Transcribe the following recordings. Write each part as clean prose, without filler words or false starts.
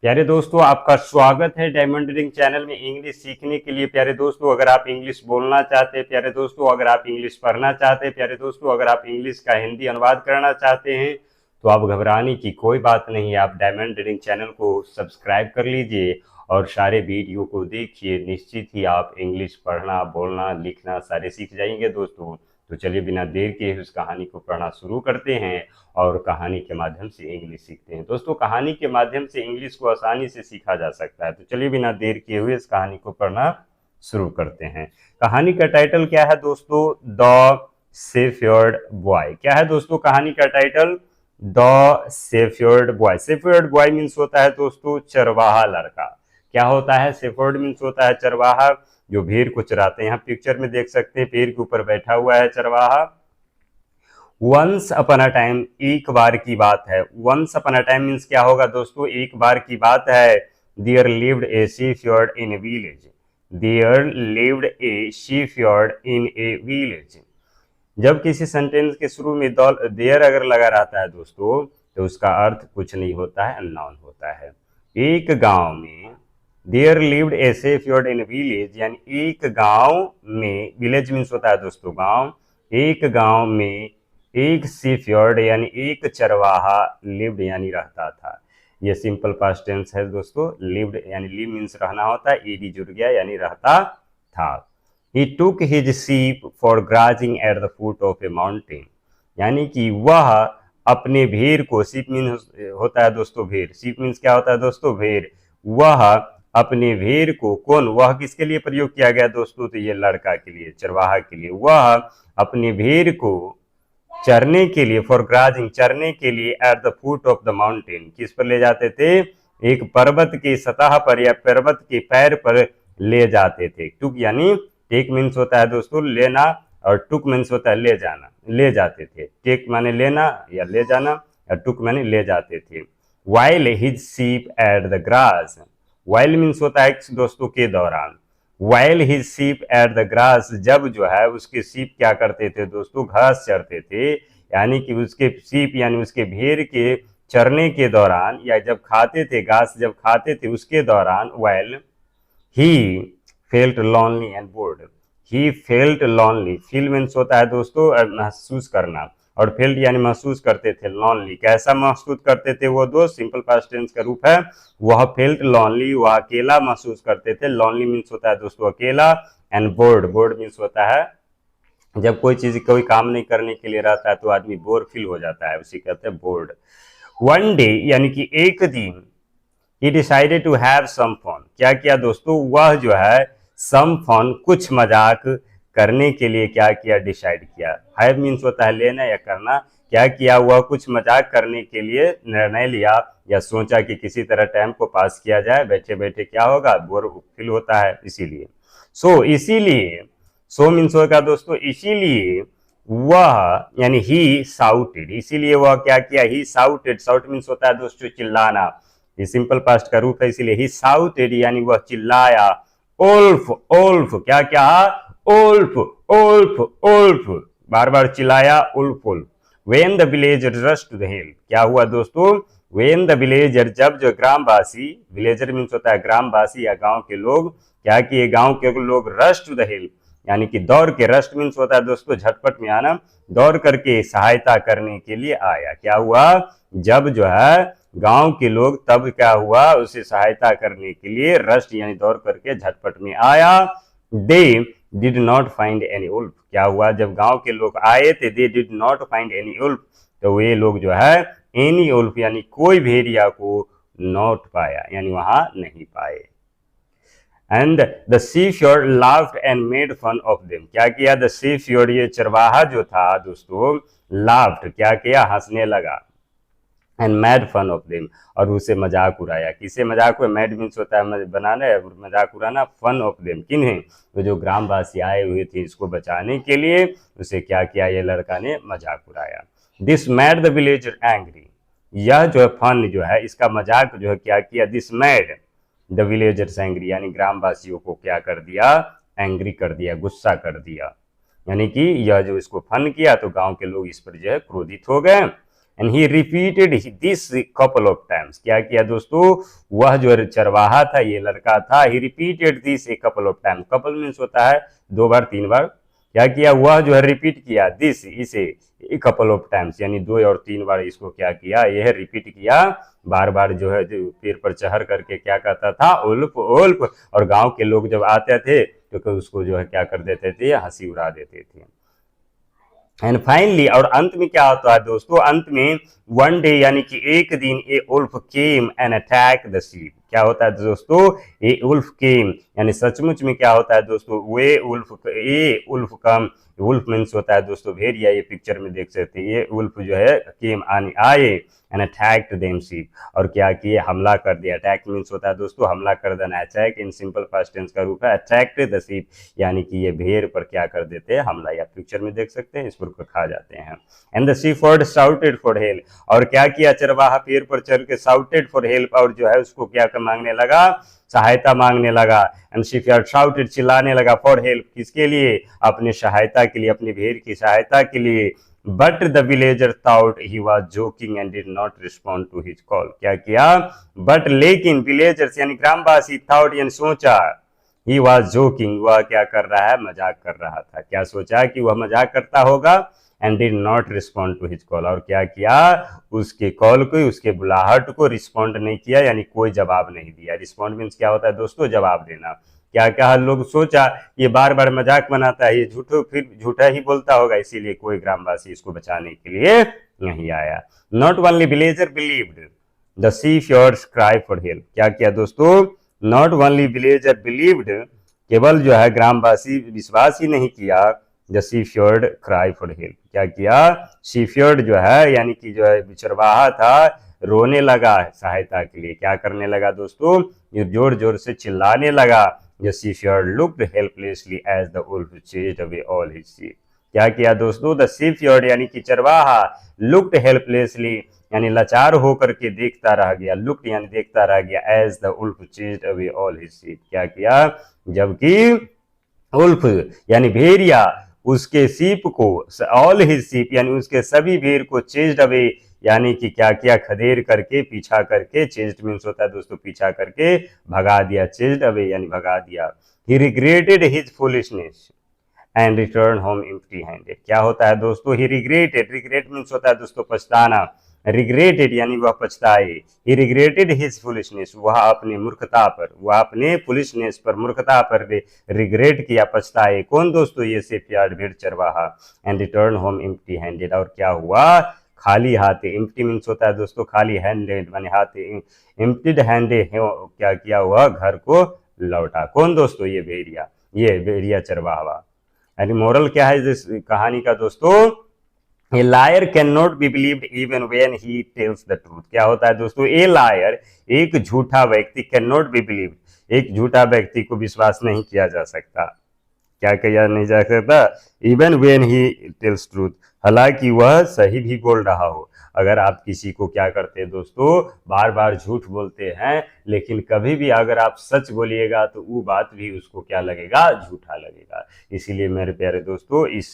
प्यारे दोस्तों, आपका स्वागत है डायमंड रिंग चैनल में इंग्लिश सीखने के लिए। प्यारे दोस्तों, अगर आप इंग्लिश बोलना चाहते हैं, प्यारे दोस्तों अगर आप इंग्लिश पढ़ना चाहते हैं, प्यारे दोस्तों अगर आप इंग्लिश का हिंदी अनुवाद करना चाहते हैं, तो आप घबराने की कोई बात नहीं है। आप डायमंड रिंग चैनल को सब्सक्राइब कर लीजिए और सारे वीडियो को देखिए। निश्चित ही आप इंग्लिश पढ़ना, बोलना, लिखना सारे सीख जाएंगे दोस्तों। तो चलिए बिना देर किए उस कहानी को पढ़ना शुरू करते हैं और कहानी के माध्यम से इंग्लिश सीखते हैं। दोस्तों, कहानी के माध्यम से इंग्लिश को आसानी से सीखा जा सकता है। तो चलिए बिना देर किए हुए इस कहानी को पढ़ना शुरू करते हैं। कहानी का टाइटल क्या है दोस्तों? The shepherd boy. क्या है दोस्तों कहानी का title? The shepherd boy. Shepherd boy means होता है दोस्तों चरवाहा लड़का। क्या होता है? शेफर्ड मीन्स होता है चरवाहा, जो भेड़ को चराते हैं। यहाँ पिक्चर में देख सकते हैं पेड़ के ऊपर बैठा हुआ है चरवाहा। वंस अपन अ टाइम, एक बार की बात है। Once upon a time means क्या होगा दोस्तों? एक बार की बात है। There lived a shepherd in a village. There lived a shepherd in a village. जब किसी सेंटेंस के शुरू में देयर अगर लगा रहता है दोस्तों, तो उसका अर्थ कुछ नहीं होता है, अननोन होता है। एक गांव में, there lived a shepherd in village, यानी एक गांव में, विलेज मीन्स होता है दोस्तों गांव। एक गांव में एक शेफर्ड यानी एक चरवाहा लिव्ड यानी रहता था। ये सिंपल पास्ट टेंस है दोस्तों। लिव्ड यानी लिव मीन्स रहना होता है, ईडी जुड़ गया यानी रहता था। He took his sheep for grazing at the foot of a mountain, यानी कि वह अपने भेड़ को, शीप मीन्स होता है दोस्तों भेड़। शीप मीन्स क्या होता है दोस्तों? भेड़। वह अपने भेड़ को, कौन? वह किसके लिए प्रयोग किया गया दोस्तों? तो ये लड़का के लिए, चरवाहा के लिए। वह अपने भेड़ को चरने के लिए, फॉर ग्राजिंग चरने के लिए, at the foot of the mountain, किस पर ले जाते थे? एक पर्वत की सतह पर या पर्वत के पैर पर ले जाते थे। टुक यानी, टेक मीन्स होता है दोस्तों लेना, और टुक मीन्स होता है ले जाना, ले जाते थे। टेक माने लेना या ले जाना, और टुक माने ले जाते थे। While his sheep at the grass. While means होता है दोस्तों के दौरान। While his sheep at the grass, जब जो है उसके शीप क्या करते थे दोस्तों? घास चरते थे। यानी कि उसके शीप यानी उसके भेड़ के चरने के दौरान, या जब खाते थे घास, जब खाते थे उसके दौरान, while he felt lonely and board. He felt lonely, feel means होता है दोस्तों महसूस करना, और फेल्ट यानी महसूस करते थे। लॉनली कैसा महसूस करते थे वो दोस्त? सिंपल पास्ट टेंस का रूप है। वह फेल्ट लॉनली, वह अकेला महसूस करते थे। लॉनली मीन्स होता है दोस्तों अकेला, एंड बोर्ड, बोर्ड मीन्स होता है जब कोई चीज, कोई काम नहीं करने के लिए रहता है तो आदमी बोर फील हो जाता है, उसी कहते हैं बोर्ड। वन डे यानी कि एक दिन, he decided to have some fun। क्या किया दोस्तों? वह जो है some fun, कुछ मजाक करने के लिए क्या किया? डिसाइड किया। हैव मीन्स होता है लेना या करना। क्या किया? वह कुछ मजाक करने के लिए निर्णय लिया या सोचा कि किसी तरह टाइम को पास किया जाए। बैठे बैठे क्या होगा? बोर फील होता है, इसीलिए। इसीलिए, सो मीन्स होगा दोस्तों इसीलिए, वह यानी ही साउटेड, इसीलिए वह क्या किया? ही साउटेड। साउट मीन्स होता है दोस्तों चिल्लाना, ये सिंपल पास्ट का रूप है, इसीलिए ही साउटेड यानी वह चिल्लाया। ओल्फ, ओल्फ, क्या क्या? ओल्फ, ओल्फ, ओल्फ, बार बार चिल्लाया wolf, wolf. When the villager rush to the hill, क्या हुआ दोस्तों? वेन द विलेजर, जब जो ग्रामवासी, विलेजर मीन्स होता है ग्रामवासी या गांव के लोग, क्या किए? गांव के लोग रश टू द हिल यानी कि दौड़ के, रश मीन्स होता है दोस्तों झटपट में आना, दौड़ करके सहायता करने के लिए आया। क्या हुआ? जब जो है गांव के लोग, तब क्या हुआ? उसे सहायता करने के लिए रश यानी दौड़ करके झटपट में आया। They did not find any wolf, क्या हुआ? जब गांव के लोग आए थे, they did not find any wolf, तो वे लोग जो है एनी उल्फ यानी कोई भेड़िया को नॉट पाया, यानी वहां नहीं पाए। And the shepherd laughed and made fun of them, क्या किया? द शेफर्ड, ये चरवाहा जो था दोस्तों, लाफ्ड क्या किया? हंसने लगा, and made fun of them, और उसे मजाक उड़ाया। किसे मजाक हुआ? मैड मीन्स होता है बनाना, मजाक उड़ाना। फन ऑफ देम किन्हें? तो जो ग्रामवासी आए हुए थे इसको बचाने के लिए, उसे क्या किया? ये लड़का ने मजाक उड़ाया। This mad the villager angry, यह जो है फन जो है, इसका मजाक जो है क्या किया? This mad the villagers angry, यानी ग्रामवासियों को क्या कर दिया? एंग्री कर दिया, गुस्सा कर दिया। यानी कि यह जो इसको फन किया तो गांव के लोग इस पर जो है क्रोधित हो गए। And he repeated this couple of times. क्या किया दोस्तों, वह जो चरवाहा था, ये लड़का था, he repeated this a couple of time. Couple means होता है 2 बार 3 बार। क्या किया, वह जो है रिपीट किया दिस, इसे, ए कपल ऑफ टाइम्स, यानी 2 और 3 बार इसको क्या किया, यह रिपीट किया। बार बार जो है जो पेड़ पर चढ़ करके क्या कहता था, उल्फ उल्फ। और गांव के लोग जब आते थे तो उसको जो है क्या कर देते थे, हंसी उड़ा देते थे। एंड फाइनली, और अंत में क्या होता है दोस्तों, अंत में वन डे यानी कि एक दिन, a wolf came and attack the sheep. क्या होता है दोस्तों, ए उल्फ केम, यानी सचमुच में क्या होता है दोस्तों, वे उल्फ, ए उल्फ कम, उल्फ मीन्स होता है दोस्तों भेड़िया, ये पिक्चर में देख सकते हैं। ये उल्फ जो है केम आए एंड अटैक्ड देम शीप, और क्या किए, हमला कर दिया। अटैक मीन्स होता है दोस्तों हमला कर देना। Attack in simple past tense का रूप है अटैक्ड द शीप, यानी कि ये भेड़ पर क्या कर देते हैं, हमला। या पिक्चर में देख सकते हैं, इस पर खा जाते हैं। And the shepherd shouted for help, और क्या किया, चरवाहा पेड़ पर चढ़ के शाउटेड फॉर हेल्प, और जो है उसको क्या कर मांगने लगा, सहायता मांगने लगा। एंड शीफयार्ड शाउटेड, चिल्लाने लगा, फॉर हेल्प, किसके लिए, अपने सहायता के लिए, अपनी भेड़ की सहायता के लिए। But the villager thought he was joking and did not respond to his call. क्या किया, बट लेकिन, विलेजर्स यानी ग्रामवासी, थॉट यानी सोचा, ही वाज जोकिंग, वह क्या कर रहा है, मजाक कर रहा था। क्या सोचा कि वह मजाक करता होगा, and did not respond to his call, और क्या किया, उसके कॉल को, उसके बुलाहट को रिस्पॉन्ड नहीं किया, यानी कोई जवाब नहीं दिया। रिस्पॉन्ड मीन्स क्या होता है दोस्तों, जवाब देना। क्या क्या लोग सोचा, ये बार बार मजाक बनाता है, ये फिर झूठा ही बोलता होगा, इसीलिए कोई ग्रामवासी इसको बचाने के लिए नहीं आया। Not only villager believed the shepherd's cry for help. क्या किया दोस्तों, नॉट ओनली विलेजर बिलीव्ड, केवल जो है ग्रामवासी विश्वास ही नहीं किया, द शीफयर्ड क्राई फॉर हेल्प। क्या किया, शीफयर्ड जो है यानी कि जो है चरवाहा था, रोने लगा सहायता के लिए। क्या करने लगा दोस्तों, ये जोर जोर से चिल्लाने लगा। The shepherd looked helplessly as the wolf chased away all his sheep. क्या किया दोस्तों, द shepherd यानी कि चरवाहा, looked helplessly यानी लाचार होकर के देखता रह गया, looked यानी देखता रह गया, as the wolf chased away all his sheep। क्या किया, जबकि उल्फ यानी भेड़िया उसके सीप को, ऑल हिज सीप यानी उसके सभी भेड़ को, चेज्ड अवे यानी कि क्या किया, खदेड़ करके, पीछा करके, चेज्ड मीन्स होता है दोस्तों पीछा करके, भगा दिया, चेज्ड अवे यानी भगा दिया। He regretted his foolishness and return home empty handed. क्या होता है दोस्तों, ही रिग्रेटेड, रिग्रेट मीन्स होता है दोस्तों पछताना, रिग्रेटेड यानी वह पछताए। ही रिग्रेटेड हिज फुलिशनेस, वह अपने मूर्खता पर, वह अपने फुलिशनेस पर, मूर्खता पर रिग्रेट किया, पछताए। कौन दोस्तों, ये शेफयार्ड भेड़ चरवाहा। And return home empty handed, और क्या हुआ, खाली हाथे। एम्प्टी मीन्स होता है दोस्तों खाली, हैंडेड माने हाथे, एम्प्टीड हैंडेड क्या किया, हुआ घर को लौटा। कौन दोस्तों, ये भेड़िया, ये भेड़िया चरवाहा। यानी मोरल क्या है इस कहानी का दोस्तों, ए lawyer can not be believed even when he tells the truth. क्या होता है दोस्तों, ए लायर एक झूठा व्यक्ति, कैन नॉट बी बिलीव्ड एक झूठा व्यक्ति को विश्वास नहीं किया जा सकता। क्या किया नहीं जा सकता, even when he tells truth, हालांकि वह सही भी बोल रहा हो। अगर आप किसी को क्या करते हैं दोस्तों, बार बार झूठ बोलते हैं, लेकिन कभी भी अगर आप सच बोलिएगा तो वो बात भी उसको क्या लगेगा, झूठा लगेगा। इसीलिए मेरे प्यारे दोस्तों, इस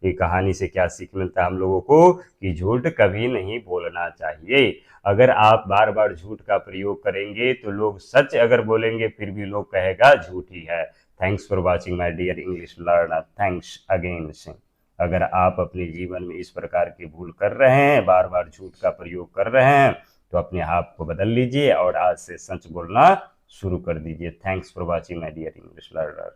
कहानी से क्या सीख मिलता है हम लोगों को, कि झूठ कभी नहीं बोलना चाहिए। अगर आप बार बार झूठ का प्रयोग करेंगे तो लोग सच अगर बोलेंगे फिर भी लोग कहेगा झूठी है। Thanks for watching my dear English learner, thanks again. अगर आप अपने जीवन में इस प्रकार की भूल कर रहे हैं, बार बार झूठ का प्रयोग कर रहे हैं, तो अपने आप को बदल लीजिए और आज से सच बोलना शुरू कर दीजिए। Thanks for watching my dear English learner.